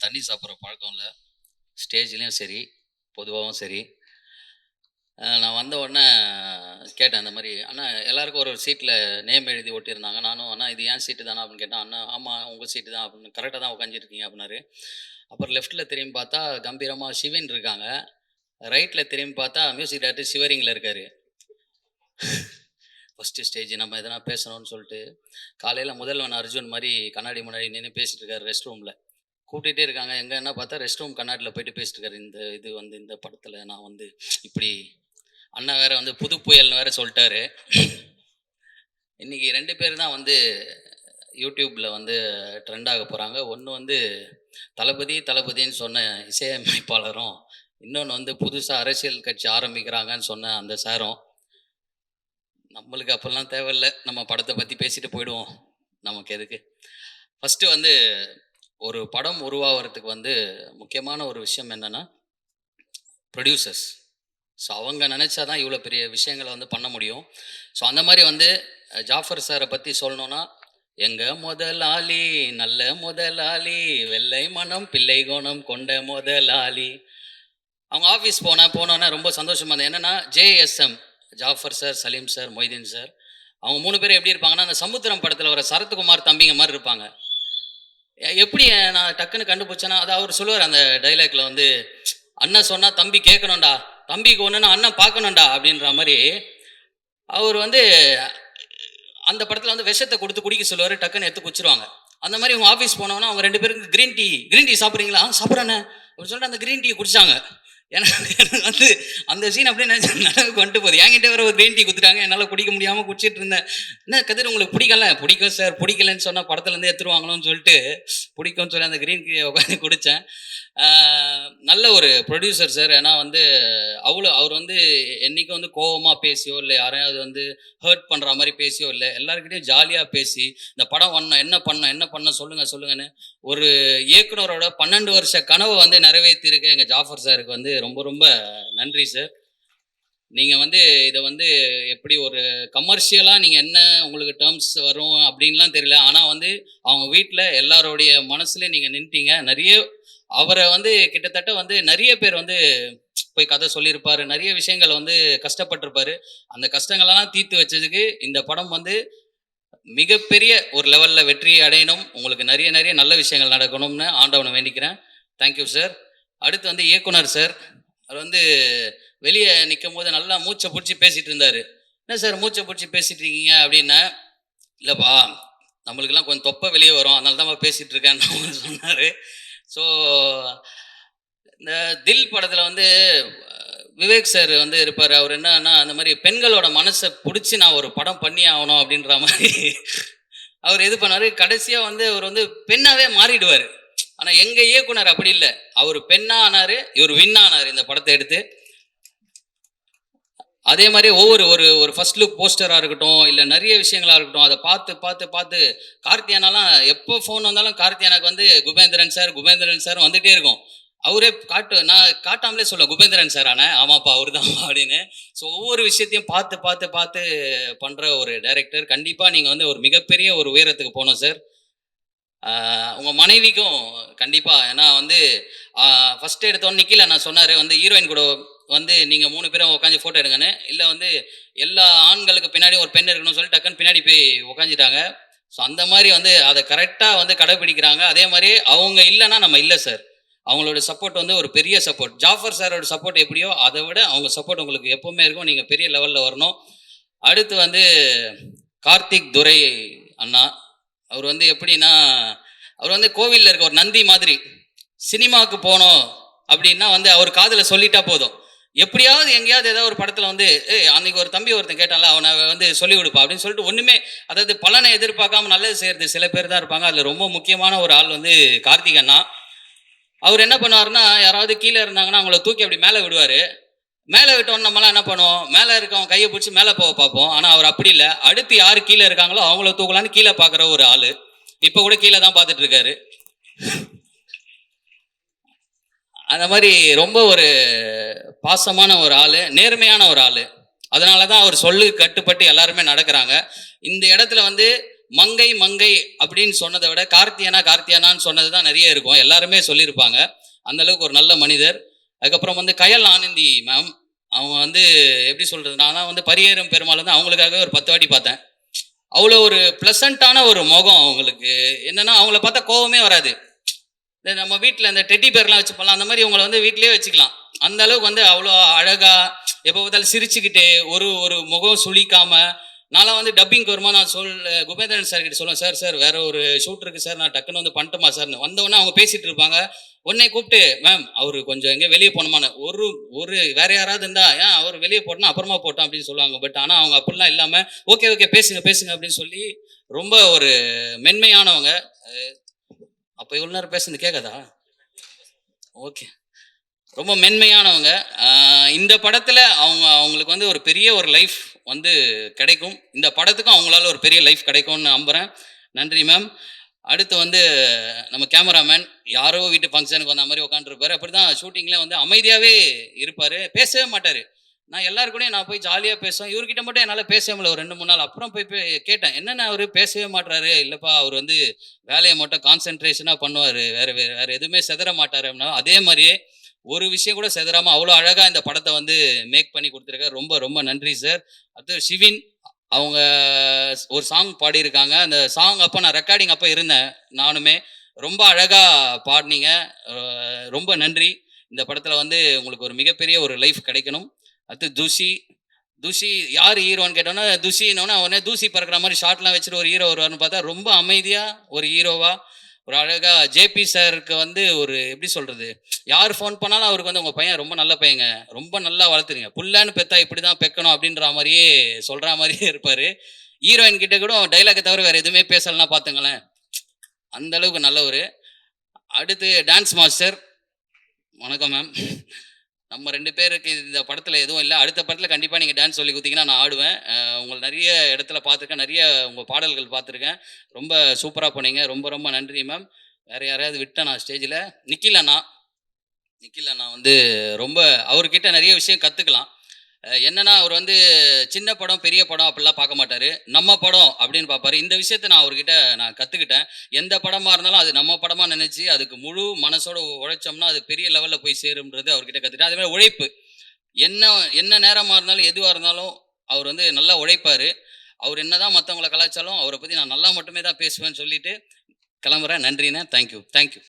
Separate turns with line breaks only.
தண்ணி சாப்பிட்ற பழக்கம் இல்லை, ஸ்டேஜ்லேயும் சரி பொதுவாகவும் சரி. நான் வந்த உடனே கேட்டேன் இந்த மாதிரி, அண்ணா எல்லாருக்கும் ஒரு சீட்டில் நேம் எழுதி ஒட்டியிருந்தாங்க. நானும் அண்ணா இது ஏன் சீட்டு தானே அப்படின்னு கேட்டேன். அண்ணா ஆமாம் உங்கள் சீட்டு தான் அப்படின்னு, கரெக்டாக தான் உட்காந்துருக்கீங்க அப்படின்னாரு. அப்புறம் லெஃப்ட்டில் திரும்பி பார்த்தா கம்பீரமாக சிவன் இருக்காங்க, ரைட்டில் திரும்பி பார்த்தா மியூசிக் டைரக்டர் சிவரிங்கில் இருக்கார். ஃபஸ்ட்டு ஸ்டேஜ் நம்ம எதனா பேசணும்னு சொல்லிட்டு காலையில் முதல்வன் அர்ஜுன் மாதிரி கண்ணாடி முன்னாடி நின்று பேசிகிட்டு இருக்காரு ரெஸ்ட் ரூமில். கூப்பிட்டுட்டே இருக்காங்க, எங்கே என்ன பார்த்தா ரெஸ்ட் ரூம் கண்ணாடியில் போயிட்டு பேசிட்டு இருக்காரு. இந்த படத்தில் நான் இப்படி அண்ணன் வேற புது புயல்னு வேற சொல்லிட்டாரு. இன்னைக்கு 2 பேர் தான் யூடியூப்பில் ட்ரெண்ட் ஆக போகிறாங்க. ஒன்று தளபதின்னு சொன்ன இசையமைப்பாளரும், இன்னொன்று புதுசாக அரசியல் கட்சி ஆரம்பிக்கிறாங்கன்னு சொன்ன அந்த சாரும். நம்மளுக்கு அப்போல்லாம் தேவையில்லை, நம்ம படத்தை பற்றி பேசிட்டு போயிடுவோம், நமக்கு எதுக்கு. ஃபஸ்ட்டு ஒரு படம் உருவாகிறதுக்கு முக்கியமான ஒரு விஷயம் என்னென்னா ப்ரொடியூசர்ஸ். ஸோ அவங்க நினச்சாதான் இவ்வளோ பெரிய விஷயங்களை பண்ண முடியும். ஸோ அந்த மாதிரி ஜாஃபர் சாரை பற்றி சொல்லணுன்னா, எங்கள் முதலாளி நல்ல முதலாளி, வெள்ளை மனம் பிள்ளை குணம் கொண்ட முதலாளி. அவங்க ஆஃபீஸ் போனோன்னே ரொம்ப சந்தோஷமாக இருந்தது. என்னென்னா JSM Jafar sir, Salim sir, Moideen sir, அவங்க 3 பேரும் எப்படி இருப்பாங்கன்னா, அந்த சமுத்திரம் படத்தில் வர சரத்குமார் தம்பிங்க மாதிரி இருப்பாங்க. எப்படி நான் டக்குன்னு கண்டுபிடிச்சேன்னா, அது அவர் சொல்லுவார் அந்த டைலாக்ல, அண்ணன் சொன்னால் தம்பி கேட்கணும்டா, தம்பிக்கு ஒன்றுன்னா அண்ணன் பார்க்கணும்டா அப்படின்ற மாதிரி. அவர் அந்த படத்தில் விஷத்தை கொடுத்து குடிக்க சொல்லுவார், டக்குன்னு எடுத்து குடிச்சிருவாங்க. அந்த மாதிரி இவங்க ஆஃபீஸ் போனோன்னா அவங்க 2 பேருக்கு கிரீன் டீ சாப்பிட்றீங்களா? சாப்பிட்றேன்னு அப்படின்னு சொல்லிட்டு அந்த கிரீன் டீயை குடிச்சாங்க. எனக்கு அந்த சீன் அப்படியே நினைவுக்கு வந்துட்டு போகுது. என்கிட்ட வேற ஒரு கிரீன் டீ கொடுத்துட்டாங்க, என்னால் குடிக்க முடியாமல் குடிச்சிட்டு இருந்தேன். என்ன கதிர் உங்களுக்கு பிடிக்கும் சார், பிடிக்கலன்னு சொன்னால் படத்துலேருந்து எடுத்துருவாங்களோன்னு சொல்லிட்டு பிடிக்கும்னு சொல்லி அந்த கிரீன் டீயை உட்காந்து குடித்தேன். நல்ல ஒரு ப்ரொடியூசர் சார். ஏன்னா அவர் என்றைக்கும் கோவமாக பேசியோ இல்லை யாரையாவது ஹர்ட் பண்ணுற மாதிரி பேசியோ இல்லை, எல்லாருக்கிட்டையும் ஜாலியாக பேசி இந்த படம் என்ன பண்ண சொல்லுங்கன்னு ஒரு இயக்குனரோட 12 வருஷ கனவை நிறைவேற்றியிருக்க எங்கள் ஜாஃபர் சாருக்கு ரொம்ப ரொம்ப நன்றி சார். நீங்கள் இதை எப்படி ஒரு கமர்ஷியலாக நீங்கள் என்ன உங்களுக்கு டேர்ம்ஸ் வரும் அப்படின்லாம் தெரியல. ஆனால் அவங்க வீட்டில் எல்லாரோடைய மனசுலேயும் நீங்கள் நின்ட்டீங்க. நிறைய அவரை கிட்டத்தட்ட நிறைய பேர் போய் கதை சொல்லியிருப்பார், நிறைய விஷயங்கள் கஷ்டப்பட்டிருப்பார். அந்த கஷ்டங்களெல்லாம் தீர்த்து வச்சதுக்கு இந்த படம் மிகப்பெரிய ஒரு லெவலில் வெற்றி அடையணும், உங்களுக்கு நிறைய நிறைய நல்ல விஷயங்கள் நடக்கணும்னு ஆண்டவனை வேண்டிக்கிறேன். Thank you sir. அடுத்து இயக்குனர் சார், அவர் வெளியே நிற்கும் போது நல்லா மூச்சை பிடிச்சி பேசிகிட்டு இருந்தார். என்ன சார் மூச்சை பிடிச்சி பேசிகிட்டு இருக்கீங்க அப்படின்னா, இல்லைப்பா நம்மளுக்கெல்லாம் கொஞ்சம் தொப்பை வெளியே வரும், அதனால தான் பேசிகிட்டு இருக்கேன்னு சொன்னார். ஸோ இந்த தில் படத்தில் விவேக் சார் இருப்பார். அவர் என்னன்னா அந்த மாதிரி பெண்களோட மனசை பிடிச்சி நான் ஒரு படம் பண்ணி ஆகணும் அப்படின்ற மாதிரி அவர் இது பண்ணார். கடைசியாக அவர் பெண்ணாவே மாறிடுவார். ஆனால் எங்கள் இயக்குனர் அப்படி இல்லை, அவர் பெண்ணா ஆனார், இவர் வின்னானார் இந்த படத்தை எடுத்து. அதே மாதிரி ஒரு ஃபர்ஸ்ட் லுக் போஸ்டராக இருக்கட்டும், இல்லை நிறைய விஷயங்களாக இருக்கட்டும், அதை பார்த்து கார்த்தியானாலாம் எப்போ ஃபோன் வந்தாலும் கார்த்தியானாக்கு குபேந்திரன் சார் வந்துகிட்டே இருக்கும். அவரே நான் காட்டாமலே சொல்ல குபேந்திரன் சார் ஆனேன், ஆமாப்பா அவர் தான் அப்படின்னு. ஸோ ஒவ்வொரு விஷயத்தையும் பார்த்து பண்ணுற ஒரு டைரக்டர். கண்டிப்பாக நீங்கள் ஒரு மிகப்பெரிய ஒரு உயரத்துக்கு போகணும் சார். உங்கள் மனைவிக்கும் கண்டிப்பாக, ஏன்னா ஃபஸ்ட்டு எடுத்தோன்னு நிக்கில நான் சொன்னார் ஹீரோயின் கூட நீங்கள் 3 பேரும் உட்காந்து ஃபோட்டோ எடுங்கன்னு. இல்லை எல்லா ஆண்களுக்கு பின்னாடி ஒரு பெண் இருக்கணும்னு சொல்லி டக்குன்னு பின்னாடி போய் உட்காந்துட்டாங்க. ஸோ அந்த மாதிரி அதை கரெக்டாக கடைபிடிக்கிறாங்க. அதே மாதிரி அவங்க இல்லைன்னா நம்ம இல்லை சார். அவங்களோட சப்போர்ட் ஒரு பெரிய சப்போர்ட். ஜாஃபர் சாரோட சப்போர்ட் எப்படியோ அதை விட அவங்க சப்போர்ட் உங்களுக்கு எப்போவுமே இருக்கும். நீங்கள் பெரிய லெவலில் வரணும். அடுத்து கார்த்திக் துரை அண்ணா, அவர் எப்படின்னா, அவர் கோவிலில் இருக்க ஒரு நந்தி மாதிரி. சினிமாவுக்கு போனோம் அப்படின்னா அவர் காதில் சொல்லிட்டா போதும், எப்படியாவது எங்கேயாவது ஏதாவது ஒரு படத்தில் அன்னைக்கு ஒரு தம்பி ஒருத்தன் கேட்டான்ல, அவனை சொல்லி கொடுப்பா அப்படின்னு சொல்லிட்டு ஒன்றுமே, அதாவது பலனை எதிர்பார்க்காம நல்லது செய்கிறது சில பேர் தான் இருப்பாங்க. அதில் ரொம்ப முக்கியமான ஒரு ஆள் கார்த்திக் அண்ணா. அவர் என்ன பண்ணுவாருன்னா, யாராவது கீழே இருந்தாங்கன்னா அவங்கள தூக்கி அப்படி மேலே விடுவார். மேலே விட்டோன்னு நம்மளாம் என்ன பண்ணுவோம், மேலே இருக்கவங்க கையை பிடிச்சி மேலே போக பார்ப்போம். ஆனால் அவர் அப்படி இல்லை, அடுத்து யார் கீழே இருக்காங்களோ அவங்கள தூக்கலான்னு கீழே பார்க்குற ஒரு ஆள். இப்போ கூட கீழே தான் பார்த்துட்டு இருக்காரு. அந்த மாதிரி ரொம்ப ஒரு பாசமான ஒரு ஆள், நேர்மையான ஒரு ஆள். அதனால தான் அவர் சொல்லு கட்டுப்பட்டு எல்லாருமே நடக்கிறாங்க. இந்த இடத்துல மங்கை மங்கை அப்படின்னு சொன்னதை விட கார்த்தியானா கார்த்தியானான்னு சொன்னது தான் நிறைய இருக்கும். எல்லாருமே சொல்லியிருப்பாங்க. அந்த அளவுக்கு ஒரு நல்ல மனிதர். அதுக்கப்புறம் வந்து கயல் ஆனந்தி மேம், அவங்க வந்து எப்படி சொல்றது, நான் தான் வந்து பரியேறும் பெருமாள் வந்து அவங்களுக்காகவே ஒரு 10 வாட்டி பார்த்தேன். அவ்வளோ ஒரு ப்ளசண்ட்டான ஒரு முகம் அவங்களுக்கு. என்னன்னா அவங்கள பார்த்தா கோவமே வராது. இந்த நம்ம வீட்டில் இந்த டெட்டி பேர்லாம் வச்சுப்போம்ல, அந்த மாதிரி இவங்கள வந்து வீட்டிலேயே வச்சுக்கலாம். அந்த அளவுக்கு வந்து அவ்வளோ அழகா எப்போ பார்த்தாலும் சிரிச்சுக்கிட்டு ஒரு ஒரு முகம் சுளிக்காம. நான்லாம் வந்து டப்பிங்க்கு வருமா நான் குபேந்திரன் சார் கிட்ட சொல்லுவேன், சார் சார் வேற ஒரு ஷூட் இருக்கு சார், நான் டக்குன்னு வந்து பண்ணட்டுமா சார்னு. வந்தவொடனே அவங்க பேசிட்டு இருப்பாங்க. உடனே கூப்பிட்டு, மேம் அவரு கொஞ்சம் எங்கே வெளியே போகணுமான்னு. ஒரு ஒரு வேற யாராவது இருந்தா ஏன் அவர் வெளியே போட்டோம் அப்புறமா போட்டோம் அப்படின்னு சொல்லுவாங்க. பட் ஆனால் அவங்க அப்படிலாம் இல்லாமல் ஓகே ஓகே பேசுங்க பேசுங்க அப்படின்னு சொல்லி ரொம்ப ஒரு மென்மையானவங்க. அப்போ இவ்வளோ நேரம் பேசுனது கேட்காதா? ஓகே. ரொம்ப மென்மையானவங்க. இந்த படத்துல அவங்களுக்கு வந்து ஒரு பெரிய ஒரு லைஃப் வந்து கிடைக்கும். இந்த படத்துக்கும் அவங்களால ஒரு பெரிய லைஃப் கிடைக்கும்னு நம்புறேன். நன்றி மேம். அடுத்து வந்து நம்ம கேமராமேன் யாரோ வீட்டு ஃபங்க்ஷனுக்கு வந்த மாதிரி உட்காந்துருப்பாரு. அப்படிதான் ஷூட்டிங்ல வந்து அமைதியாவே இருப்பாரு. பேசவே மாட்டாரு. நான் எல்லாரு கூடயும் நான் போய் ஜாலியா பேசுவேன். இவர்கிட்ட மட்டும் என்னால பேசவே முடியல ஒரு 2, 3 நாள். அப்புறம் போய் கேட்டேன். என்னண்ணா அவரு பேசவே மாட்றாரு? இல்லப்பா அவர் வந்து வேலைய மட்டும் கான்சன்ட்ரேஷனா பண்ணுவாரு. வேற வேற வேற எதுவுமே சிதற மாட்டாரு அப்படின்னா, அதே மாரியே ஒரு விஷயம் கூட சிதறாம அவ்வளோ அழகா இந்த படத்தை வந்து மேக் பண்ணி கொடுத்துருக்காரு. ரொம்ப ரொம்ப நன்றி சார். அடுத்து ஷிவின், அவங்க ஒரு சாங் பாடியிருக்காங்க. அந்த சாங் அப்போ நான் ரெக்கார்டிங் அப்போ இருந்தேன் நானுமே. ரொம்ப அழகா பாடினீங்க. ரொம்ப நன்றி. இந்த படத்தில் வந்து உங்களுக்கு ஒரு மிகப்பெரிய ஒரு லைஃப் கிடைக்கணும். அடுத்து துஷி. துஷி யார் ஹீரோன்னு கேட்டோன்னா, துஷின்னோன்னா உடனே தூசி பறக்கிற மாதிரி ஷார்ட்லாம் வச்சுட்டு ஒரு ஹீரோ வருவார்னு பார்த்தா, ரொம்ப அமைதியாக ஒரு ஹீரோவா ஒரு அழகா ஜேபி சாருக்கு வந்து ஒரு எப்படி சொல்றது, யார் ஃபோன் பண்ணாலும் அவருக்கு வந்து உங்க பையன் ரொம்ப நல்ல பையங்க, ரொம்ப நல்லா வளர்த்துறீங்க, புள்ளன்னு பெத்தா இப்படிதான் பெக்கணும் அப்படின்ற மாதிரியே சொல்ற மாதிரியே இருப்பாரு. ஹீரோயின் கிட்ட கூட டைலாக்கை தவிர வேற எதுவுமே பேசலன்னா பாத்துங்களேன், அந்த அளவுக்கு நல்லவர். அடுத்து டான்ஸ் மாஸ்டர். வணக்கம் மேம். நம்ம 2 பேருக்கு இந்த படத்துல எதுவும் இல்லை. அடுத்த படத்துல கண்டிப்பா நீங்க டான்ஸ் சொல்லி கொடுத்தீங்கன்னா நான் ஆடுவேன். உங்களை நிறைய இடத்துல பார்த்துருக்கேன், நிறைய உங்க பாடல்கள் பார்த்துருக்கேன். ரொம்ப சூப்பரா பண்ணீங்க. ரொம்ப ரொம்ப நன்றி மேம். வேற யாரையாவது விட்டேன் நான் ஸ்டேஜில்? நிக்கில் அண்ணா. நிக்கில் அண்ணா வந்து ரொம்ப அவர்கிட்ட நிறைய விஷயம் கற்றுக்கலாம். என்னன்னா அவர் வந்து சின்ன படம் பெரிய படம் அப்படிலாம் பார்க்க மாட்டார். நம்ம படம் அப்படின்னு பார்ப்பாரு. இந்த விஷயத்தை நான் அவர்கிட்ட நான் கற்றுக்கிட்டேன். எந்த படமாக இருந்தாலும் அது நம்ம படமாக நினச்சி அதுக்கு முழு மனசோட உழைச்சோம்னா அது பெரிய லெவலில் போய் சேரும்ன்றது அவர்கிட்ட கற்றுக்கிட்டேன். அதே மாதிரி உழைப்பு. என்ன என்ன நேரமாக இருந்தாலும் எதுவாக இருந்தாலும் அவர் வந்து நல்லா உழைப்பார். அவர் என்னதான் மற்றவங்களை கலாய்ச்சாலும் அவரை பற்றி நான் நல்லா மட்டுமே தான் பேசுவேன்னு சொல்லிட்டு கிளம்புறேன். நன்றிண்ணே. Thank you thank you.